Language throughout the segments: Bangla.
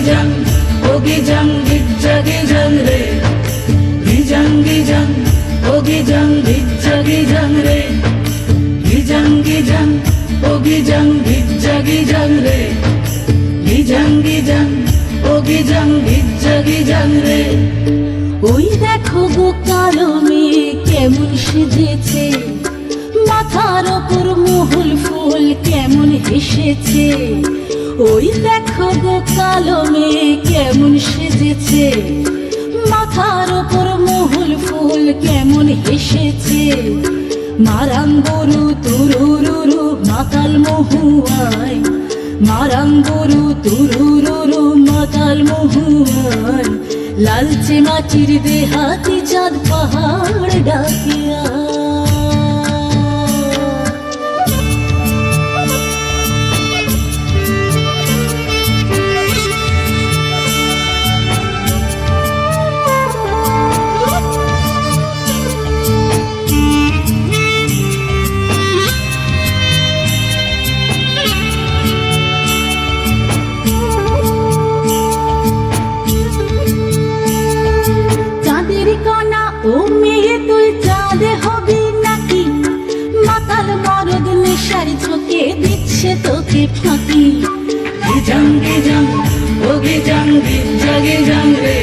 gijang, oh gijang, gijang re. Gijang gijang, oh gijang, gijang re. Gijang gijang, oh gijang, gijang re. Gijang gijang, oh gijang, gijang re. ওই দেখো গো কালো মেয়ে কেমন সেজেছে, মাথার ওপর মহুল ফুল কেমন হেসেছে। ওই দেখো গো কালো মেয়ে কেমন সেজেছে, মাথার ওপর মহুল ফুল কেমন হেসেছে। মারাং গরু তুরুরুরু মাতাল মহুয়ায়, মারাং গরু তুরুরুরু মাতাল মহুয়ায়। লালচে মাটির দেহাতি চাঁদ পাহাড় ডাকিয়া। ও মেয়ে তুই চাঁদে হবি নাকি, মাতাল মরদ নেশার চোখে দিচ্ছে তোকে ফাঁকি। Gijang gijang, oh gijang, gijang re.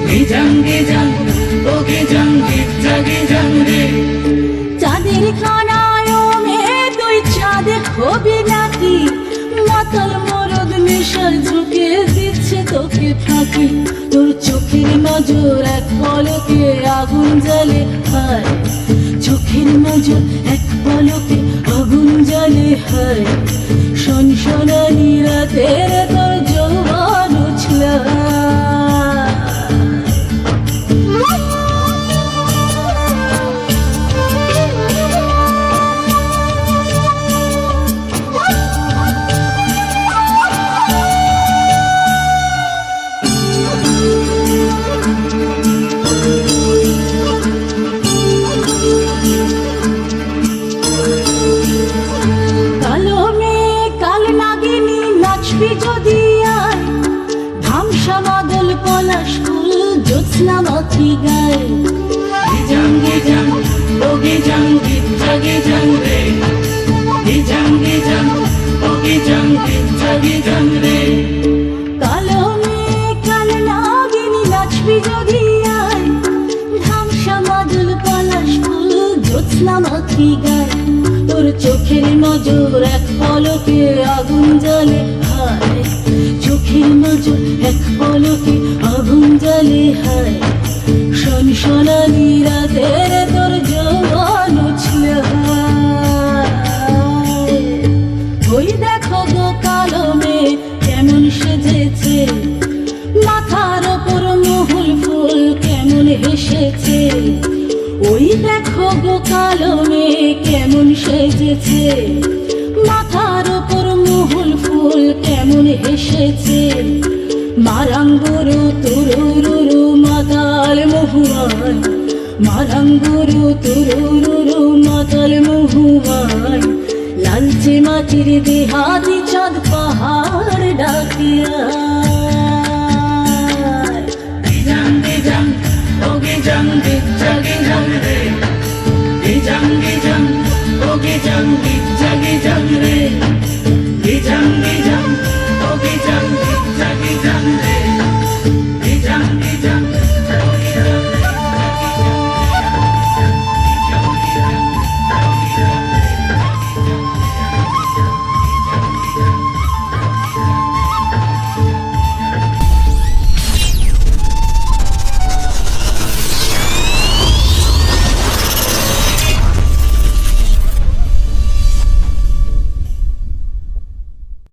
Gijang gijang, oh gijang, gijang re. চাঁদের কানায় ও মেয়ে তুই চাঁদে হবি নাকি, মাতাল মরদ নেশার চোখে দিচ্ছে তোকে ফাঁকি। তোর চোখের নজর এক পলকে আগুন জ্বালে হায়, চোখের নজর এক পলকে আগুন জ্বালে হায়। সনসনানি রাতের তোর যৌবন উছলা। যদি আয় ধামসা বাদল পলাশ ফুল জ্যোৎস্না মাতৃ গায়। Gijang gijang, oh gijang, gijang re. Gijang gijang, oh gijang, gijang re. কালো মেয়ে কাল নাগিনী নাচবি যদি আয়, ধামসা বাদল পলাশ ফুল জ্যোৎস্না মাতৃ গায়। তোর চোখের নজর এক পলকে আগুন জ্বালে হায়, চোখের নজর এক পলকে আগুন জ্বালে হায়। সনসনানি রাতের তোর যৌবন উছলে হায়। ওই দেখো গো কালো মেয়ে কেমন সেজেছে, মাথার ওপর মহুল ফুল কেমন হেসেছে। ওই দেখো গো কালো মেয়ে কেমন সেজেছে, মাথার ওপর মহুল ফুল কেমন হেসেছে। মারাং গরু তুরুরুরু মাতাল মহুয়ায়, মারাং গরু তুরুরুরু মাতাল মহুয়ায়। লালচে মাটির দেহাতি চাঁদ পাহাড় ডাকিয়া। Gijang gijang, oh gijang,